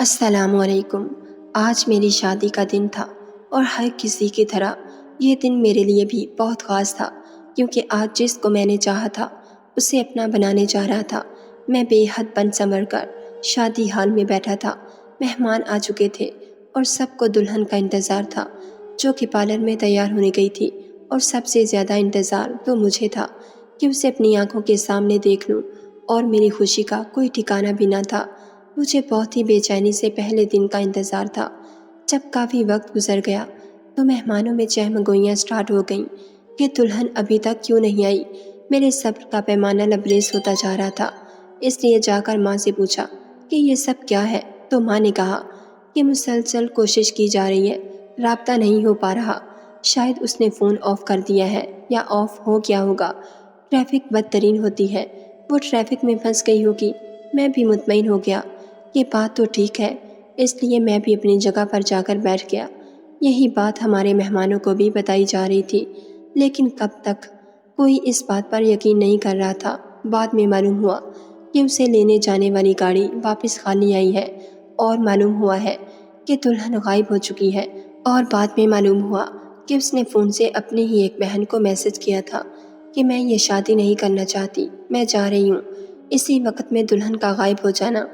السلام علیکم۔ آج میری شادی کا دن تھا اور ہر کسی کی طرح یہ دن میرے لیے بھی بہت خاص تھا، کیونکہ آج جس کو میں نے چاہا تھا اسے اپنا بنانے جا رہا تھا۔ میں بے حد بن سنور کر شادی ہال میں بیٹھا تھا۔ مہمان آ چکے تھے اور سب کو دلہن کا انتظار تھا، جو کہ پارلر میں تیار ہونے گئی تھی، اور سب سے زیادہ انتظار تو مجھے تھا کہ اسے اپنی آنکھوں کے سامنے دیکھ لوں، اور میری خوشی کا کوئی ٹھکانہ بھی نہ تھا۔ مجھے بہت ہی بے چینی سے پہلے دن کا انتظار تھا۔ جب کافی وقت گزر گیا تو مہمانوں میں چہمگوئیاں سٹارٹ ہو گئیں کہ دلہن ابھی تک کیوں نہیں آئی۔ میرے صبر کا پیمانہ لبریز ہوتا جا رہا تھا، اس لیے جا کر ماں سے پوچھا کہ یہ سب کیا ہے، تو ماں نے کہا کہ مسلسل کوشش کی جا رہی ہے، رابطہ نہیں ہو پا رہا، شاید اس نے فون آف کر دیا ہے یا آف ہو گیا ہوگا، ٹریفک بدترین ہوتی ہے، وہ ٹریفک میں پھنس گئی ہوگی۔ میں بھی مطمئن ہو گیا، یہ بات تو ٹھیک ہے، اس لیے میں بھی اپنی جگہ پر جا کر بیٹھ گیا۔ یہی بات ہمارے مہمانوں کو بھی بتائی جا رہی تھی، لیکن کب تک کوئی اس بات پر یقین نہیں کر رہا تھا۔ بعد میں معلوم ہوا کہ اسے لینے جانے والی گاڑی واپس خالی آئی ہے، اور معلوم ہوا ہے کہ دلہن غائب ہو چکی ہے، اور بعد میں معلوم ہوا کہ اس نے فون سے اپنی ہی ایک بہن کو میسج کیا تھا کہ میں یہ شادی نہیں کرنا چاہتی، میں جا رہی ہوں۔ اسی وقت میں دلہن کا غائب ہو جانا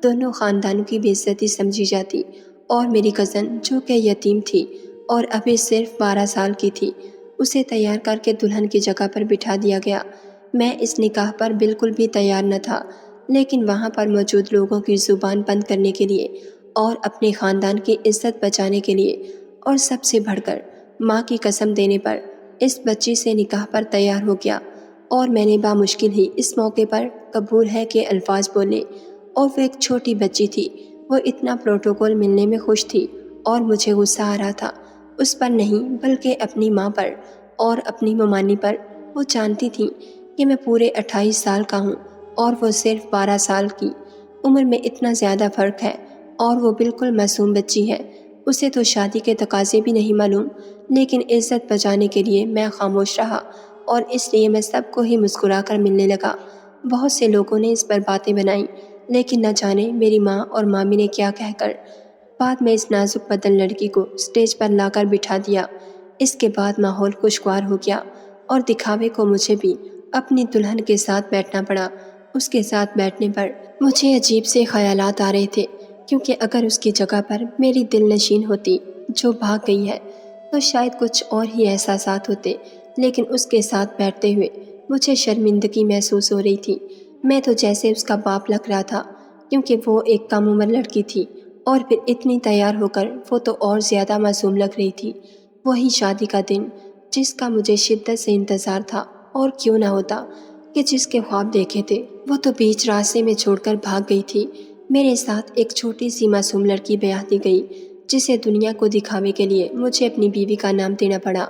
دونوں خاندانوں کی بے عزتی سمجھی جاتی، اور میری کزن جو کہ یتیم تھی اور ابھی صرف 12 سال کی تھی، اسے تیار کر کے دلہن کی جگہ پر بٹھا دیا گیا۔ میں اس نکاح پر بالکل بھی تیار نہ تھا، لیکن وہاں پر موجود لوگوں کی زبان بند کرنے کے لیے اور اپنے خاندان کی عزت بچانے کے لیے، اور سب سے بڑھ کر ماں کی قسم دینے پر اس بچی سے نکاح پر تیار ہو گیا، اور میں نے بامشکل ہی اس موقع پر قبول ہے کہ الفاظ بولے، اور وہ ایک چھوٹی بچی تھی۔ وہ اتنا پروٹوکول ملنے میں خوش تھی، اور مجھے غصہ آ رہا تھا اس پر نہیں بلکہ اپنی ماں پر اور اپنی ممانی پر۔ وہ جانتی تھی کہ میں پورے 28 سال کا ہوں اور وہ صرف 12 سال کی۔ عمر میں اتنا زیادہ فرق ہے، اور وہ بالکل معصوم بچی ہے، اسے تو شادی کے تقاضے بھی نہیں معلوم، لیکن عزت بچانے کے لیے میں خاموش رہا، اور اس لیے میں سب کو ہی مسکرا کر ملنے لگا۔ بہت سے لوگوں نے اس پر باتیں بنائیں، لیکن نہ جانے میری ماں اور مامی نے کیا کہہ کر بعد میں اس نازک بدن لڑکی کو اسٹیج پر لا کر بٹھا دیا۔ اس کے بعد ماحول خوشگوار ہو گیا، اور دکھاوے کو مجھے بھی اپنی دلہن کے ساتھ بیٹھنا پڑا۔ اس کے ساتھ بیٹھنے پر مجھے عجیب سے خیالات آ رہے تھے، کیونکہ اگر اس کی جگہ پر میری دل نشین ہوتی جو بھاگ گئی ہے تو شاید کچھ اور ہی احساسات ہوتے، لیکن اس کے ساتھ بیٹھتے ہوئے مجھے شرمندگی محسوس ہو رہی تھی۔ میں تو جیسے اس کا باپ لگ رہا تھا، کیونکہ وہ ایک کم عمر لڑکی تھی، اور پھر اتنی تیار ہو کر وہ تو اور زیادہ معصوم لگ رہی تھی۔ وہی شادی کا دن جس کا مجھے شدت سے انتظار تھا، اور کیوں نہ ہوتا کہ جس کے خواب دیکھے تھے وہ تو بیچ راستے میں چھوڑ کر بھاگ گئی تھی۔ میرے ساتھ ایک چھوٹی سی معصوم لڑکی بیاہ دی گئی، جسے دنیا کو دکھاوے کے لیے مجھے اپنی بیوی کا نام دینا پڑا۔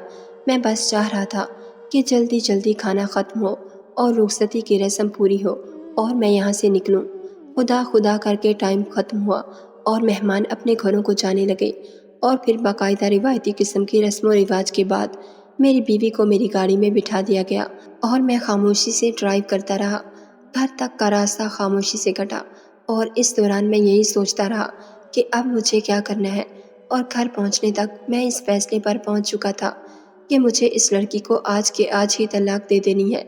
میں بس چاہ رہا تھا کہ جلدی جلدی کھانا ختم ہو اور رخصتی کی رسم پوری ہو اور میں یہاں سے نکلوں۔ خدا خدا کر کے ٹائم ختم ہوا اور مہمان اپنے گھروں کو جانے لگے، اور پھر باقاعدہ روایتی قسم کی رسم و رواج کے بعد میری بیوی کو میری گاڑی میں بٹھا دیا گیا، اور میں خاموشی سے ڈرائیو کرتا رہا۔ گھر تک کا راستہ خاموشی سے کٹا، اور اس دوران میں یہی سوچتا رہا کہ اب مجھے کیا کرنا ہے، اور گھر پہنچنے تک میں اس فیصلے پر پہنچ چکا تھا کہ مجھے اس لڑکی کو آج کے آج ہی طلاق دے دینی ہے،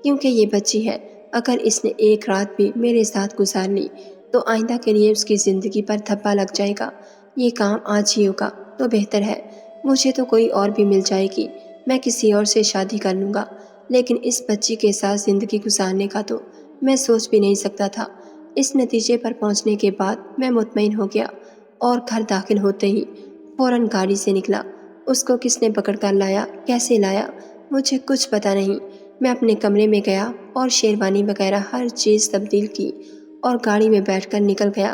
کیونکہ یہ بچی ہے۔ اگر اس نے ایک رات بھی میرے ساتھ گزار لی تو آئندہ کے لیے اس کی زندگی پر دھبا لگ جائے گا۔ یہ کام آج ہی ہوگا تو بہتر ہے، مجھے تو کوئی اور بھی مل جائے گی، میں کسی اور سے شادی کر لوں گا، لیکن اس بچی کے ساتھ زندگی گزارنے کا تو میں سوچ بھی نہیں سکتا تھا۔ اس نتیجے پر پہنچنے کے بعد میں مطمئن ہو گیا، اور گھر داخل ہوتے ہی فوراً گاڑی سے نکلا۔ اس کو کس نے پکڑ کر لایا، کیسے لایا، مجھے کچھ پتہ نہیں۔ میں اپنے کمرے میں گیا اور شیروانی وغیرہ ہر چیز تبدیل کی اور گاڑی میں بیٹھ کر نکل گیا۔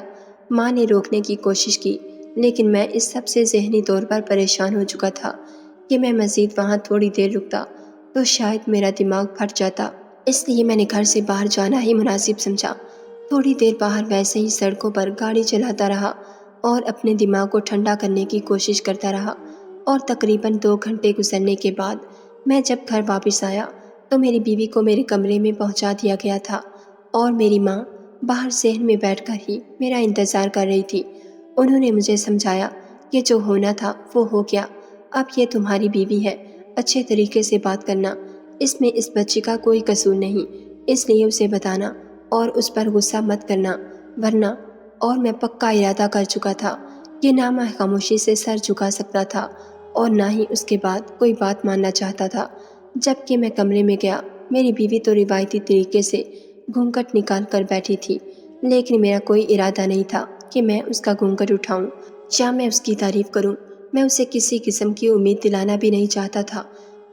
ماں نے روکنے کی کوشش کی، لیکن میں اس سب سے ذہنی طور پر پریشان ہو چکا تھا کہ میں مزید وہاں تھوڑی دیر رکتا تو شاید میرا دماغ پھٹ جاتا، اس لیے میں نے گھر سے باہر جانا ہی مناسب سمجھا۔ تھوڑی دیر باہر ویسے ہی سڑکوں پر گاڑی چلاتا رہا اور اپنے دماغ کو ٹھنڈا کرنے کی کوشش کرتا رہا، اور تقریباً 2 گھنٹے گزرنے کے بعد میں جب گھر واپس آیا تو میری بیوی کو میرے کمرے میں پہنچا دیا گیا تھا، اور میری ماں باہر صحن میں بیٹھ کر ہی میرا انتظار کر رہی تھی۔ انہوں نے مجھے سمجھایا کہ جو ہونا تھا وہ ہو گیا، اب یہ تمہاری بیوی ہے، اچھے طریقے سے بات کرنا، اس میں اس بچی کا کوئی قصور نہیں، اس لیے اسے بتانا اور اس پر غصہ مت کرنا، ورنہ اور میں پکا ارادہ کر چکا تھا کہ نہ میں خاموشی سے سر جھکا سکتا تھا اور نہ ہی اس کے بعد کوئی بات ماننا چاہتا تھا۔ جب کہ میں کمرے میں گیا، میری بیوی تو روایتی طریقے سے گھونگھٹ نکال کر بیٹھی تھی، لیکن میرا کوئی ارادہ نہیں تھا کہ میں اس کا گھونگھٹ اٹھاؤں یا میں اس کی تعریف کروں۔ میں اسے کسی قسم کی امید دلانا بھی نہیں چاہتا تھا،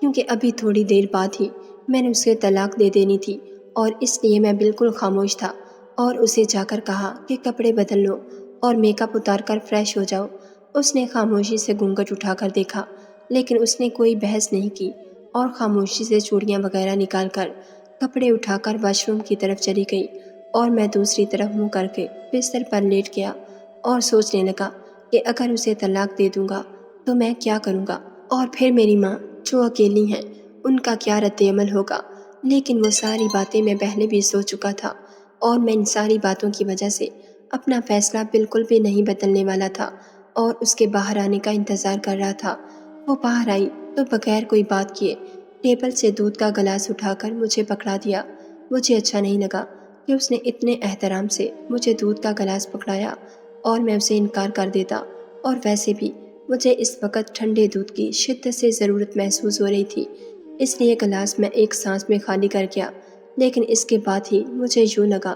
کیونکہ ابھی تھوڑی دیر بعد ہی میں نے اسے طلاق دے دینی تھی، اور اس لیے میں بالکل خاموش تھا اور اسے جا کر کہا کہ کپڑے بدل لو اور میک اپ اتار کر فریش ہو جاؤ۔ اس نے خاموشی سے گھونگھٹ اٹھا کر دیکھا، لیکن اس نے کوئی بحث نہیں کی اور خاموشی سے چوڑیاں وغیرہ نکال کر کپڑے اٹھا کر واش روم کی طرف چلی گئی، اور میں دوسری طرف منہ کر کے بستر پر لیٹ گیا اور سوچنے لگا کہ اگر اسے طلاق دے دوں گا تو میں کیا کروں گا، اور پھر میری ماں جو اکیلی ہیں ان کا کیا رد عمل ہوگا۔ لیکن وہ ساری باتیں میں پہلے بھی سوچ چکا تھا، اور میں ان ساری باتوں کی وجہ سے اپنا فیصلہ بالکل بھی نہیں بدلنے والا تھا اور اس کے باہر آنے کا انتظار کر رہا تھا۔ وہ باہر آئی تو بغیر کوئی بات کیے ٹیبل سے دودھ کا گلاس اٹھا کر مجھے پکڑا دیا۔ مجھے اچھا نہیں لگا کہ اس نے اتنے احترام سے مجھے دودھ کا گلاس پکڑایا اور میں اسے انکار کر دیتا، اور ویسے بھی مجھے اس وقت ٹھنڈے دودھ کی شدت سے ضرورت محسوس ہو رہی تھی، اس لیے گلاس میں ایک سانس میں خالی کر گیا۔ لیکن اس کے بعد ہی مجھے یوں لگا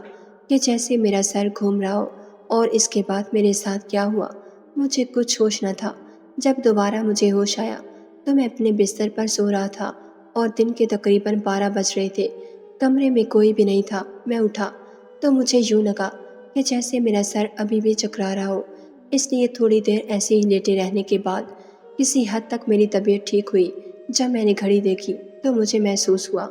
کہ جیسے میرا سر گھوم رہا ہو، اور اس کے بعد میرے ساتھ کیا ہوا مجھے کچھ ہوش نہ تھا۔ جب دوبارہ مجھے ہوش آیا تو میں اپنے بستر پر سو رہا تھا اور دن کے تقریباً 12 بج رہے تھے، کمرے میں کوئی بھی نہیں تھا۔ میں اٹھا تو مجھے یوں لگا کہ جیسے میرا سر ابھی بھی چکرا رہا ہو، اس لیے تھوڑی دیر ایسے ہی لیٹے رہنے کے بعد کسی حد تک میری طبیعت ٹھیک ہوئی۔ جب میں نے گھڑی دیکھی تو مجھے محسوس ہوا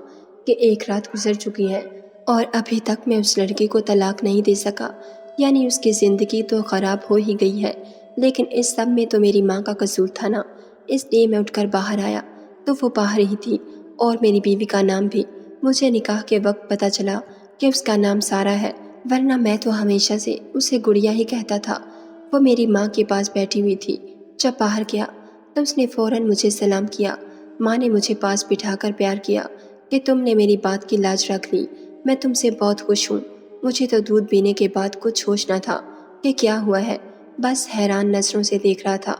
کہ ایک رات گزر چکی ہے اور ابھی تک میں اس لڑکی کو طلاق نہیں دے سکا، یعنی اس کی زندگی تو خراب ہو ہی گئی ہے، لیکن اس سب میں تو میری ماں کا قصور تھا نا۔ اس لیے میں اٹھ کر باہر آیا تو وہ باہر ہی تھی، اور میری بیوی کا نام بھی مجھے نکاح کے وقت پتہ چلا کہ اس کا نام سارہ ہے، ورنہ میں تو ہمیشہ سے اسے گڑیا ہی کہتا تھا۔ وہ میری ماں کے پاس بیٹھی ہوئی تھی۔ جب باہر گیا تو اس نے فوراً مجھے سلام کیا۔ ماں نے مجھے پاس بٹھا کر پیار کیا کہ تم نے میری بات کی لاج رکھ لی، میں تم سے بہت خوش ہوں۔ مجھے تو دودھ پینے کے بعد کچھ ہوش نہ تھا کہ کیا ہوا ہے، بس حیران نظروں سے دیکھ رہا تھا۔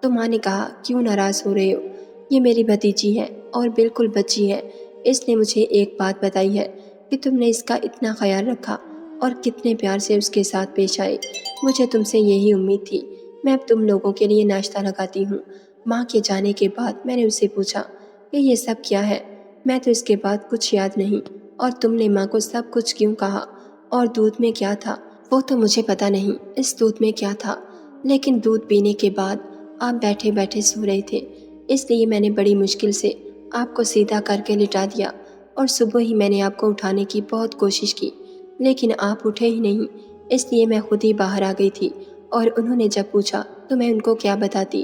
تو ماں نے کہا کیوں ناراض ہو رہے ہو، یہ میری بھتیجی ہے اور بالکل بچی ہے، اس نے مجھے ایک بات بتائی ہے کہ تم نے اس کا اتنا خیال رکھا اور کتنے پیار سے اس کے ساتھ پیش آئے، مجھے تم سے یہی امید تھی۔ میں اب تم لوگوں کے لیے ناشتہ لگاتی ہوں۔ ماں کے جانے کے بعد میں نے اس سے پوچھا کہ یہ سب کیا ہے، میں تو اس کے بعد کچھ یاد نہیں، اور تم نے ماں کو سب کچھ کیوں کہا، اور دودھ میں کیا تھا وہ تو مجھے پتا نہیں اس دودھ میں کیا تھا، لیکن دودھ پینے کے بعد آپ بیٹھے بیٹھے سو رہے تھے، اس لیے میں نے بڑی مشکل سے آپ کو سیدھا کر کے لٹا دیا، اور صبح ہی میں نے آپ کو اٹھانے کی بہت کوشش کی، لیکن آپ اٹھے ہی نہیں، اس لیے میں خود ہی باہر آ گئی تھی، اور انہوں نے جب پوچھا تو میں ان کو کیا بتاتی،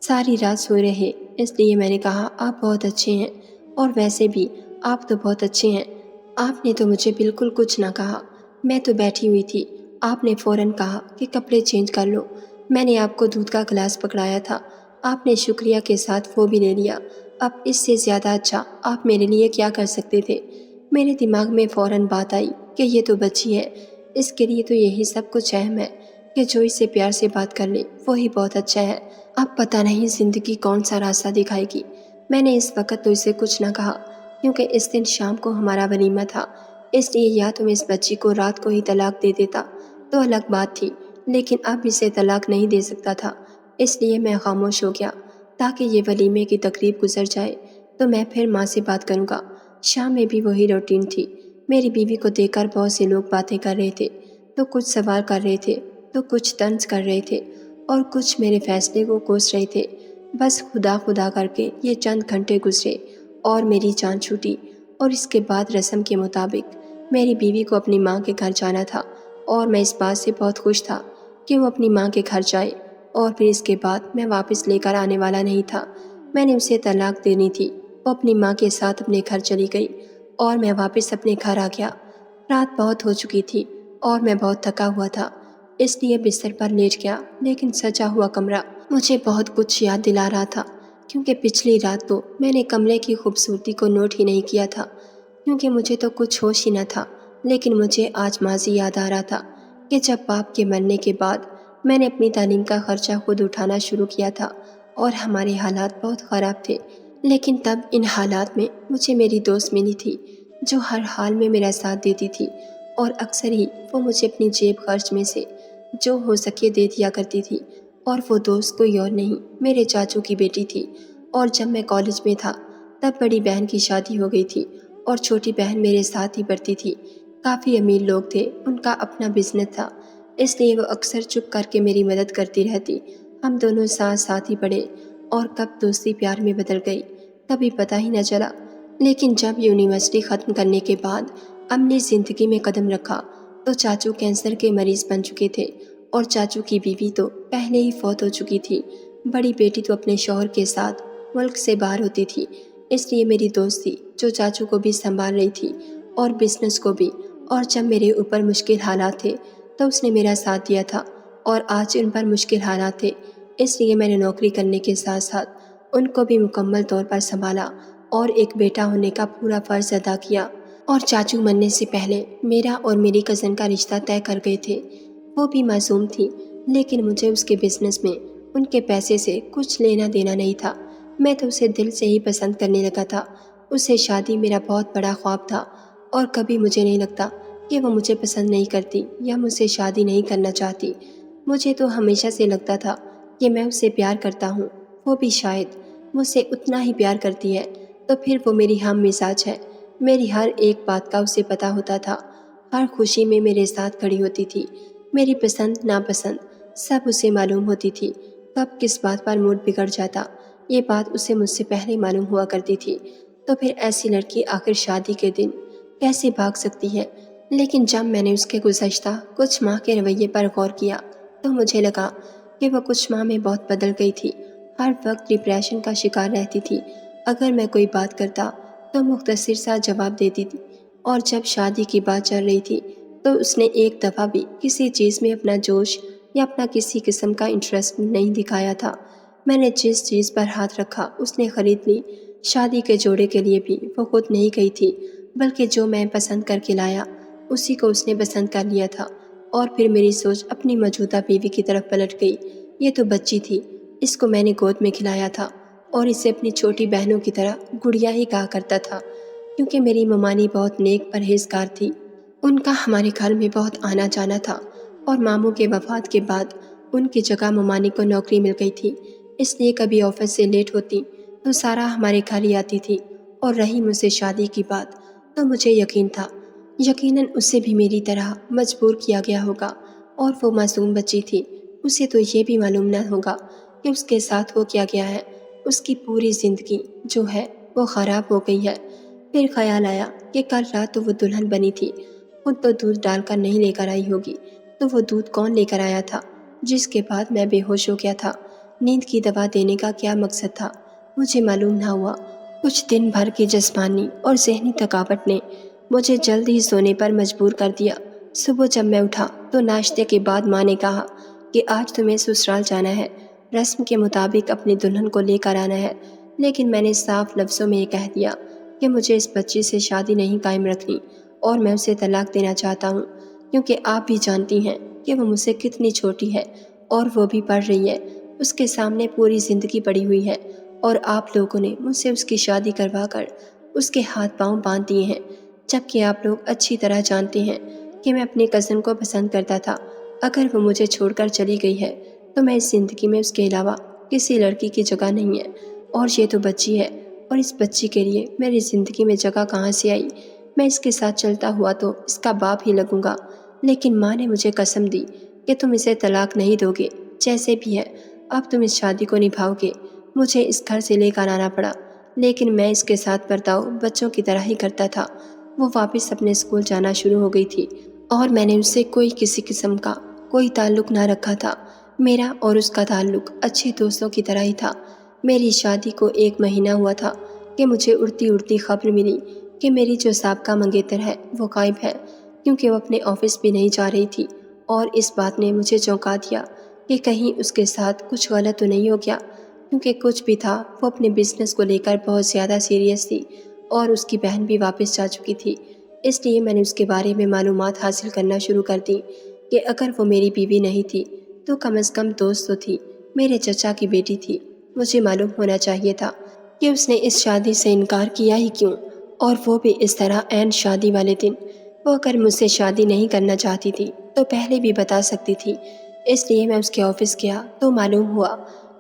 ساری رات سوئے رہے، اس لیے میں نے کہا آپ بہت اچھے ہیں، اور ویسے بھی آپ تو بہت اچھے ہیں۔ آپ نے تو مجھے بالکل کچھ نہ کہا، میں تو بیٹھی ہوئی تھی، آپ نے فوراً کہا کہ کپڑے چینج کر لو، میں نے آپ کو دودھ کا گلاس پکڑایا تھا، آپ نے شکریہ کے ساتھ وہ بھی لے لیا، اب اس سے زیادہ اچھا آپ میرے لیے کیا کر سکتے تھے۔ میرے دماغ میں فوراً بات آئی کہ یہ تو بچی ہے، اس کے لیے تو یہی سب کچھ اہم ہے کہ جو اس سے پیار سے بات کر لے وہی بہت اچھا ہے۔ اب پتہ نہیں زندگی کون سا راستہ دکھائے گی۔ میں نے اس وقت تو اسے کچھ نہ کہا، کیونکہ اس دن شام کو ہمارا ولیمہ تھا، اس لیے یا تو میں اس بچی کو رات کو ہی طلاق دے دیتا تو الگ بات تھی، لیکن اب اسے طلاق نہیں دے سکتا تھا، اس لیے میں خاموش ہو گیا تاکہ یہ ولیمے کی تقریب گزر جائے تو میں پھر ماں سے بات کروں گا۔ شام میں بھی وہی روٹین تھی۔ میری بیوی کو دیکھ کر بہت سے لوگ باتیں کر رہے تھے، تو کچھ سوال کر رہے تھے، تو کچھ طنز کر رہے تھے، اور کچھ میرے فیصلے کو کوس رہے تھے۔ بس خدا خدا کر کے یہ چند گھنٹے گزرے اور میری جان چھوٹی، اور اس کے بعد رسم کے مطابق میری بیوی کو اپنی ماں کے گھر جانا تھا، اور میں اس بات سے بہت خوش تھا کہ وہ اپنی ماں کے گھر جائے، اور پھر اس کے بعد میں واپس لے کر آنے والا نہیں تھا۔ میں نے اسے طلاق دینی تھی۔ وہ اپنی ماں کے ساتھ اپنے گھر چلی گئی اور میں واپس اپنے گھر آ گیا۔ رات بہت ہو چکی تھی اور میں بہت تھکا ہوا تھا، اس لیے بستر پر لیٹ گیا، لیکن سجا ہوا کمرہ مجھے بہت کچھ یاد دلا رہا تھا، کیونکہ پچھلی رات تو میں نے کمرے کی خوبصورتی کو نوٹ ہی نہیں کیا تھا، کیونکہ مجھے تو کچھ ہوش ہی نہ تھا۔ لیکن مجھے آج ماضی یاد آ رہا تھا کہ جب باپ کے مرنے کے بعد میں نے اپنی تعلیم کا خرچہ خود اٹھانا شروع کیا تھا اور ہمارے حالات بہت خراب تھے، لیکن تب ان حالات میں مجھے میری دوست ملی تھی جو ہر حال میں میرا ساتھ دیتی تھی، اور اکثر ہی وہ مجھے اپنی جیب خرچ میں سے جو ہو سکے دے دیا کرتی تھی۔ اور وہ دوست کوئی اور نہیں، میرے چاچو کی بیٹی تھی۔ اور جب میں کالج میں تھا تب بڑی بہن کی شادی ہو گئی تھی اور چھوٹی بہن میرے ساتھ ہی پڑھتی تھی۔ کافی امیر لوگ تھے، ان کا اپنا بزنس تھا، اس لیے وہ اکثر چپ کر کے میری مدد کرتی رہتی۔ ہم دونوں ساتھ ساتھ ہی پڑھے، اور کب دوستی پیار میں بدل گئی کبھی پتہ ہی نہ چلا۔ لیکن جب یونیورسٹی ختم کرنے کے بعد اپنی زندگی میں قدم رکھا تو چاچو کینسر کے مریض بن چکے تھے، اور چاچو کی بیوی تو پہلے ہی فوت ہو چکی تھی۔ بڑی بیٹی تو اپنے شوہر کے ساتھ ملک سے باہر ہوتی تھی، اس لیے میری دوست تھی جو چاچو کو بھی سنبھال رہی تھی اور بزنس کو بھی۔ اور جب میرے اوپر مشکل حالات تھے تو اس نے میرا ساتھ دیا تھا، اور آج ان پر مشکل حالات تھے، اس لیے میں نے نوکری کرنے کے ساتھ ساتھ ان کو بھی مکمل طور پر سنبھالا اور ایک بیٹا ہونے کا پورا فرض ادا کیا۔ اور چاچو مرنے سے پہلے میرا اور میری کزن کا رشتہ طے کر گئے تھے۔ وہ بھی معصوم تھی، لیکن مجھے اس کے بزنس میں ان کے پیسے سے کچھ لینا دینا نہیں تھا۔ میں تو اسے دل سے ہی پسند کرنے لگا تھا۔ اسے شادی میرا بہت بڑا خواب تھا، اور کبھی مجھے نہیں لگتا کہ وہ مجھے پسند نہیں کرتی یا مجھ سے شادی نہیں کرنا چاہتی۔ مجھے تو ہمیشہ سے لگتا تھا کہ میں اسے پیار کرتا ہوں، وہ بھی شاید مجھ سے اتنا ہی پیار کرتی ہے، تو پھر وہ میری ہم مزاج ہے۔ میری ہر ایک بات کا اسے پتہ ہوتا تھا، ہر خوشی میں میرے ساتھ کھڑی ہوتی تھی، میری پسند ناپسند سب اسے معلوم ہوتی تھی۔ کب کس بات پر موڈ بگڑ جاتا یہ بات اسے مجھ سے پہلے معلوم ہوا کرتی تھی۔ تو پھر ایسی لڑکی آخر شادی کے دن کیسے بھاگ سکتی ہے؟ لیکن جب میں نے اس کے گزشتہ کچھ ماہ کے رویے پر غور کیا تو مجھے لگا کہ وہ کچھ ماہ میں بہت بدل گئی تھی۔ ہر وقت ڈپریشن کا شکار رہتی تھی، اگر میں کوئی بات کرتا تو مختصر سا جواب دیتی تھی، اور جب شادی کی بات چل رہی تھی تو اس نے ایک دفعہ بھی کسی چیز میں اپنا جوش یا اپنا کسی قسم کا انٹرسٹ نہیں دکھایا تھا۔ میں نے جس چیز پر ہاتھ رکھا اس نے خرید لی۔ شادی کے جوڑے کے لیے بھی وہ خود نہیں گئی تھی، بلکہ جو میں پسند کر کے لایا اسی کو اس نے پسند کر لیا تھا۔ اور پھر میری سوچ اپنی موجودہ بیوی کی طرف پلٹ گئی۔ یہ تو بچی تھی، اس کو میں نے گود میں کھلایا تھا، اور اسے اپنی چھوٹی بہنوں کی طرح گڑیا ہی کہا کرتا تھا، کیونکہ میری ممانی بہت نیک پرہیزگار تھی۔ ان کا ہمارے گھر میں بہت آنا جانا تھا، اور ماموں کے وفات کے بعد ان کی جگہ ممانی کو نوکری مل گئی تھی، اس لیے کبھی آفس سے لیٹ ہوتی تو سارا ہمارے گھر ہی آتی تھی۔ اور رہی مجھ سے شادی کی بات، تو مجھے یقین تھا یقیناً اسے بھی میری طرح مجبور کیا گیا ہوگا، اور وہ معصوم بچی تھی، اسے تو یہ بھی معلوم نہ ہوگا کہ اس کے ساتھ ہو کیا گیا ہے۔ اس کی پوری زندگی جو ہے وہ خراب ہو گئی ہے۔ پھر خیال آیا کہ کل رات تو وہ دلہن بنی تھی، خود تو دودھ ڈال کر نہیں لے کر آئی ہوگی، تو وہ دودھ کون لے کر آیا تھا جس کے بعد میں بے ہوش ہو گیا تھا؟ نیند کی دوا دینے کا کیا مقصد تھا مجھے معلوم نہ ہوا۔ کچھ دن بھر کی جسمانی اور ذہنی تھکاوٹ نے مجھے جلد ہی سونے پر مجبور کر دیا۔ صبح جب میں اٹھا تو ناشتے کے بعد ماں نے کہا کہ آج تمہیں سسرال جانا ہے، رسم کے مطابق اپنی دلہن کو لے کر آنا ہے۔ لیکن میں نے صاف لفظوں میں یہ کہہ دیا کہ مجھے اس بچی سے شادی نہیں قائم رکھنی، اور میں اسے طلاق دینا چاہتا ہوں، کیونکہ آپ بھی جانتی ہیں کہ وہ مجھ سے کتنی چھوٹی ہے، اور وہ بھی پڑھ رہی ہے، اس کے سامنے پوری زندگی پڑی ہوئی ہے، اور آپ لوگوں نے مجھ سے اس کی شادی کروا کر اس کے ہاتھ پاؤں باندھ دیے ہیں، جبکہ آپ لوگ اچھی طرح جانتے ہیں کہ میں اپنی کزن کو پسند کرتا تھا۔ اگر وہ مجھے چھوڑ کر چلی گئی ہے تو میں اس زندگی میں اس کے علاوہ کسی لڑکی کی جگہ نہیں ہے، اور یہ تو بچی ہے، اور اس بچی کے لیے میری زندگی میں جگہ کہاں سے آئی؟ میں اس کے ساتھ چلتا ہوا تو اس کا باپ ہی لگوں گا۔ لیکن ماں نے مجھے قسم دی کہ تم اسے طلاق نہیں دو گے، جیسے بھی ہے اب تم اس شادی کو نبھاؤ گے۔ مجھے اس گھر سے لے کر آنا پڑا، لیکن میں اس کے ساتھ برتاؤ بچوں کی طرح ہی کرتا تھا۔ وہ واپس اپنے اسکول جانا شروع ہو گئی تھی، اور میں نے اس سے کسی قسم کا کوئی تعلق نہ رکھا تھا۔ میرا اور اس کا تعلق اچھے دوستوں کی طرح ہی تھا۔ میری شادی کو 1 مہینہ ہوا تھا کہ مجھے اڑتی اڑتی خبر ملی کہ میری جو سابقہ منگیتر ہے وہ غائب ہے، کیونکہ وہ اپنے آفس بھی نہیں جا رہی تھی، اور اس بات نے مجھے چونکا دیا کہ کہیں اس کے ساتھ کچھ غلط تو نہیں ہو گیا، کیونکہ کچھ بھی تھا وہ اپنے بزنس کو لے کر بہت زیادہ سیریس تھی اور اس کی بہن بھی واپس جا چکی تھی۔ اس لیے میں نے اس کے بارے میں معلومات حاصل کرنا شروع کر دی کہ اگر وہ میری بیوی نہیں تھی تو کم از کم دوست تو تھی، میرے چچا کی بیٹی تھی۔ مجھے معلوم ہونا چاہیے تھا کہ اس نے اس شادی سے انکار کیا ہی کیوں، اور وہ بھی اس طرح عین شادی والے دن۔ وہ اگر مجھ سے شادی نہیں کرنا چاہتی تھی تو پہلے بھی بتا سکتی تھی۔ اس لیے میں اس کے آفس گیا تو معلوم ہوا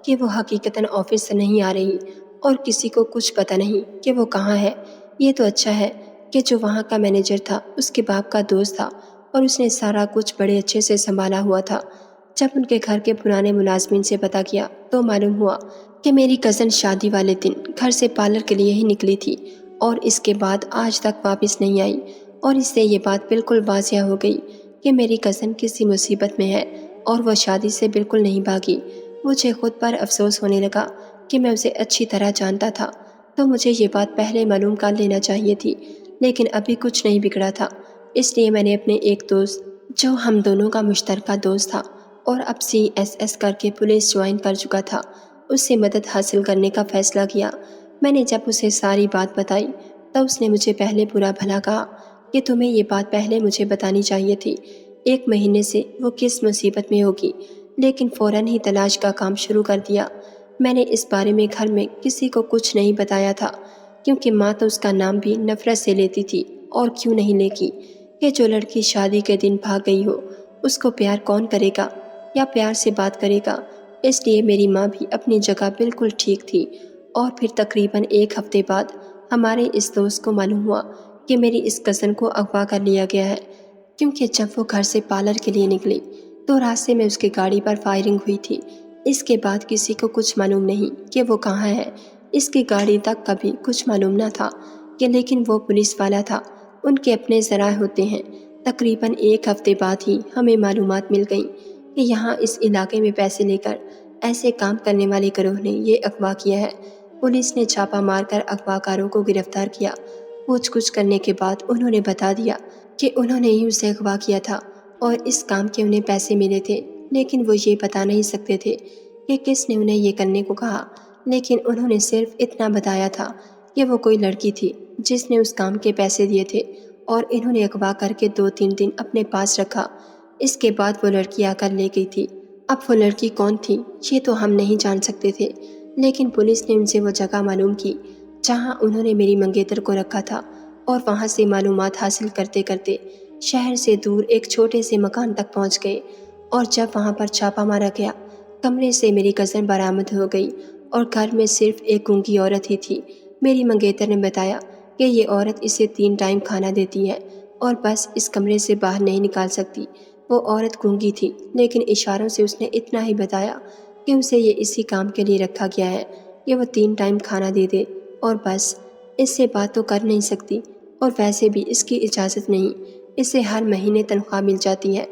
کہ وہ حقیقتاً آفس سے نہیں آ رہی اور کسی کو کچھ پتہ نہیں کہ وہ کہاں ہے۔ یہ تو اچھا ہے کہ جو وہاں کا مینیجر تھا اس کے باپ کا دوست تھا اور اس نے سارا کچھ بڑے اچھے سے سنبھالا ہوا تھا۔ جب ان کے گھر کے پرانے ملازمین سے پتہ کیا تو معلوم ہوا کہ میری کزن شادی والے دن گھر سے پارلر کے لیے ہی نکلی تھی اور اس کے بعد آج تک واپس نہیں آئی، اور اس سے یہ بات بالکل واضح ہو گئی کہ میری کزن کسی مصیبت میں ہے اور وہ شادی سے بالکل نہیں بھاگی۔ مجھے خود پر افسوس ہونے لگا کہ میں اسے اچھی طرح جانتا تھا تو مجھے یہ بات پہلے معلوم کر لینا چاہیے تھی، لیکن ابھی کچھ نہیں بگڑا تھا۔ اس لیے میں نے اپنے ایک دوست جو ہم دونوں کا مشترکہ دوست تھا اور اب CSS کر کے پولیس جوائن کر چکا تھا، اس سے مدد حاصل کرنے کا فیصلہ کیا۔ میں نے جب اسے ساری بات بتائی تو اس نے مجھے پہلے برا بھلا کہا کہ تمہیں یہ بات پہلے مجھے بتانی چاہیے تھی، 1 مہینے سے وہ کس مصیبت میں ہوگی، لیکن فوراً ہی تلاش کا کام شروع کر دیا۔ میں نے اس بارے میں گھر میں کسی کو کچھ نہیں بتایا تھا، کیونکہ ماں تو اس کا نام بھی نفرت سے لیتی تھی، اور کیوں نہیں لے گی کہ جو لڑکی شادی کے دن بھاگ گئی ہو اس کو پیار کون کرے گا یا پیار سے بات کرے گا۔ اس لیے میری ماں بھی اپنی جگہ بالکل ٹھیک تھی۔ اور پھر تقریباً 1 ہفتے بعد ہمارے اس دوست کو معلوم ہوا کہ میری اس کزن کو اغوا کر لیا گیا ہے، کیونکہ جب وہ گھر سے پارلر کے لیے نکلی تو راستے میں اس کی گاڑی پر فائرنگ ہوئی تھی۔ اس کے بعد کسی کو کچھ معلوم نہیں کہ وہ کہاں ہے، اس کی گاڑی تک کبھی کچھ معلوم نہ تھا کہ لیکن وہ پولیس والا تھا، ان کے اپنے ذرائع ہوتے ہیں۔ تقریباً 1 ہفتے بعد ہی ہمیں معلومات مل گئیں کہ یہاں اس علاقے میں پیسے لے کر ایسے کام کرنے والے گروہ نے یہ اغوا کیا ہے۔ پولیس نے چھاپہ مار کر اغوا کاروں کو گرفتار کیا۔ پوچھ گچھ کرنے کے بعد انہوں نے بتا دیا کہ انہوں نے ہی اسے اغوا کیا تھا اور اس کام کے انہیں پیسے ملے تھے، لیکن وہ یہ بتا نہیں سکتے تھے کہ کس نے انہیں یہ کرنے کو کہا، لیکن انہوں نے صرف اتنا بتایا تھا کہ وہ کوئی لڑکی تھی جس نے اس کام کے پیسے دیے تھے اور انہوں نے اغوا کر کے 2-3 دن اپنے پاس رکھا۔ اس کے بعد وہ لڑکی آ کر لے گئی تھی۔ اب وہ لڑکی کون تھی یہ تو ہم نہیں جان سکتے تھے، لیکن پولیس نے ان سے وہ جگہ معلوم کی جہاں انہوں نے میری منگیتر کو رکھا تھا، اور وہاں سے معلومات حاصل کرتے کرتے شہر سے دور ایک چھوٹے سے مکان تک پہنچ گئے، اور جب وہاں پر چھاپا مارا گیا کمرے سے میری کزن برآمد ہو گئی اور گھر میں صرف ایک گونگی عورت ہی تھی۔ میری منگیتر نے بتایا کہ یہ عورت اسے 3 ٹائم کھانا دیتی ہے اور بس اس کمرے سے باہر نہیں نکال سکتی۔ وہ عورت گونگی تھی، لیکن اشاروں سے اس نے اتنا ہی بتایا کہ اسے یہ اسی کام کے لیے رکھا گیا ہے کہ وہ 3 ٹائم کھانا دے دے، اور بس اس سے بات تو کر نہیں سکتی، اور ویسے بھی اس کی اجازت نہیں، اسے ہر مہینے تنخواہ مل جاتی ہے۔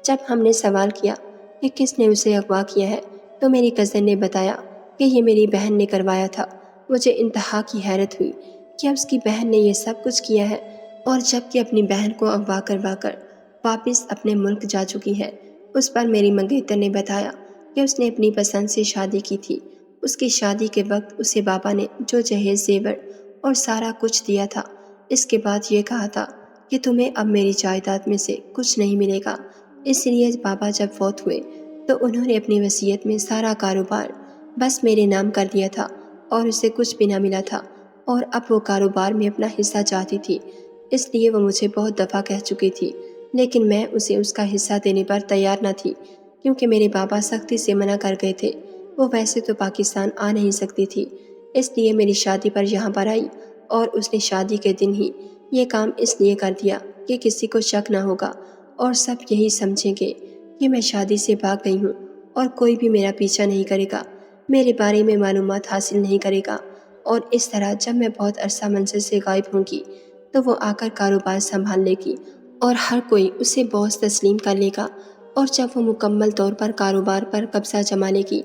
جب ہم نے سوال کیا کہ کس نے اسے اغوا کیا ہے تو میری کزن نے بتایا کہ یہ میری بہن نے کروایا تھا۔ مجھے انتہا کی حیرت ہوئی کہ اس کی بہن نے یہ سب کچھ کیا ہے، اور جب کہ اپنی بہن کو اغوا کروا کر واپس اپنے ملک جا چکی ہے۔ اس پر میری منگیتر نے بتایا کہ اس نے اپنی پسند سے شادی کی تھی۔ اس کی شادی کے وقت اسے بابا نے جو جہیز زیور اور سارا کچھ دیا تھا، اس کے بعد یہ کہا تھا کہ تمہیں اب میری جائیداد میں سے کچھ نہیں ملے گا۔ اس لیے بابا جب فوت ہوئے تو انہوں نے اپنی وصیت میں سارا کاروبار بس میرے نام کر دیا تھا، اور اسے کچھ بھی نہ ملا تھا، اور اب وہ کاروبار میں اپنا حصہ چاہتی تھی۔ اس لیے وہ مجھے بہت دفعہ کہہ چکی تھی، لیکن میں اسے اس کا حصہ دینے پر تیار نہ تھی، کیونکہ میرے بابا سختی سے منع کر گئے تھے۔ وہ ویسے تو پاکستان آ نہیں سکتی تھی، اس لیے میری شادی پر یہاں پر آئی، اور اس نے شادی کے دن ہی یہ کام اس لیے کر دیا کہ کسی کو شک نہ ہوگا اور سب یہی سمجھیں گے کہ میں شادی سے بھاگ گئی ہوں اور کوئی بھی میرا پیچھا نہیں کرے گا، میرے بارے میں معلومات حاصل نہیں کرے گا، اور اس طرح جب میں بہت عرصہ منزل سے غائب ہوں گی تو وہ آ کر کاروبار سنبھال لے گی اور ہر کوئی اسے باس تسلیم کر لے گا، اور جب وہ مکمل طور پر کاروبار پر قبضہ جما لے گی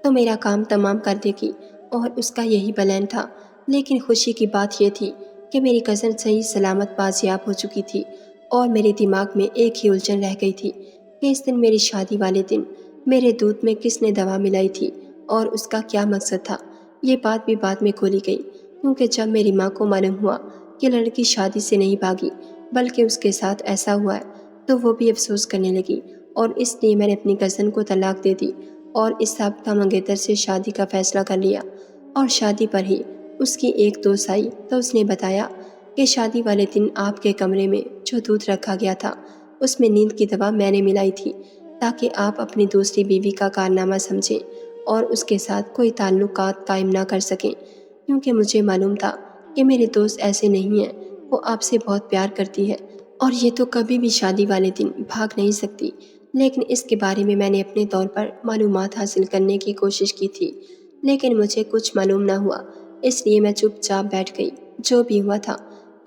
تو میرا کام تمام کر دے گی، اور اس کا یہی پلان تھا۔ لیکن خوشی کی بات یہ تھی کہ میری کزن صحیح سلامت بازیاب ہو چکی تھی، اور میرے دماغ میں ایک ہی الجھن رہ گئی تھی کہ اس دن میری شادی والے دن میرے دودھ میں کس نے دوا ملائی تھی اور اس کا کیا مقصد تھا۔ یہ بات بھی بعد میں کھولی گئی، کیونکہ جب میری ماں کو معلوم ہوا کہ لڑکی شادی سے نہیں بھاگی بلکہ اس کے ساتھ ایسا ہوا ہے، تو وہ بھی افسوس کرنے لگی، اور اس لیے میں نے اپنی کزن کو طلاق دے دی اور اس سابقہ منگیتر سے شادی کا فیصلہ کر لیا۔ اور شادی پر ہی اس کی ایک دوست آئی تو اس نے بتایا کہ شادی والے دن آپ کے کمرے میں جو دودھ رکھا گیا تھا اس میں نیند کی دوا میں نے ملائی تھی، تاکہ آپ اپنی دوسری بیوی کا کارنامہ سمجھیں اور اس کے ساتھ کوئی تعلقات قائم نہ کر سکیں، کیونکہ مجھے معلوم تھا کہ میری دوست ایسے نہیں ہیں، وہ آپ سے بہت پیار کرتی ہے اور یہ تو کبھی بھی شادی والے دن بھاگ نہیں سکتی۔ لیکن اس کے بارے میں نے اپنے طور پر معلومات حاصل کرنے کی کوشش کی تھی، لیکن مجھے کچھ معلوم نہ ہوا، اس لیے میں چپ چاپ بیٹھ گئی۔ جو بھی ہوا تھا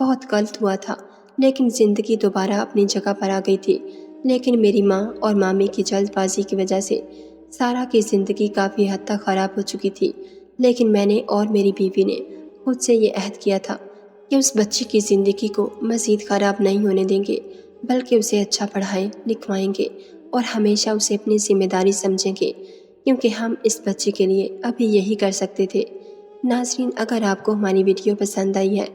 بہت غلط ہوا تھا، لیکن زندگی دوبارہ اپنی جگہ پر آ گئی تھی۔ لیکن میری ماں اور مامی کی جلد بازی کی وجہ سے سارا کی زندگی کافی حد تک خراب ہو چکی تھی، لیکن میں نے اور میری بیوی نے خود سے یہ عہد کیا تھا کہ اس بچی کی زندگی کو مزید خراب نہیں ہونے دیں گے، بلکہ اسے اچھا پڑھائیں لکھوائیں گے اور ہمیشہ اسے اپنی ذمہ داری سمجھیں گے، کیونکہ ہم اس بچے کے لیے ابھی یہی کر سکتے تھے۔ ناظرین، اگر آپ کو ہماری ویڈیو پسند آئی ہے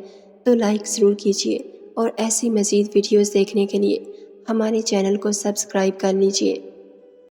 تو لائک ضرور کیجیے، اور ایسی مزید ویڈیوز دیکھنے کے لیے ہمارے چینل کو سبسکرائب کر لیجیے۔